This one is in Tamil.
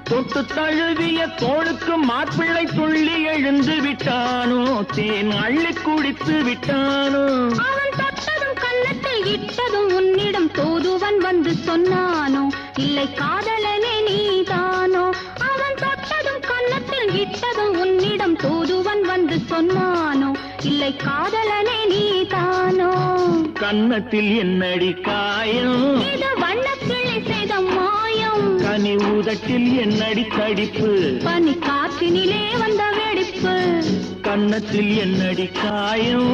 தொட்டு தழுவிய தோளுக்கு மாப்பிள்ளை துள்ளி எழுந்து விட்டானோ, தேன் அள்ளி குடித்து விட்டானோ. அவன் தொட்டதும் கன்னத்தில் இட்டதும் உன்னிடம் தூதுவன் வந்து சொன்னானோ, இல்லை காதலனே நீதானோ. அவன் தொட்டதும் கன்னத்தில் இட்டதும் உன்னிடம் தூதுவன் வந்து சொன்னானோ, இல்லை காதலனே நீதானோ. கன்னத்தில் என்னடி காயம், இது வண்ணக்கிளி செய்த மாயம். கனி உதட்டில் என்னடி தடிப்பு, பனி காற்றினிலே வந்த வெடிப்பு. கன்னத்தில் என்னடி காயம்.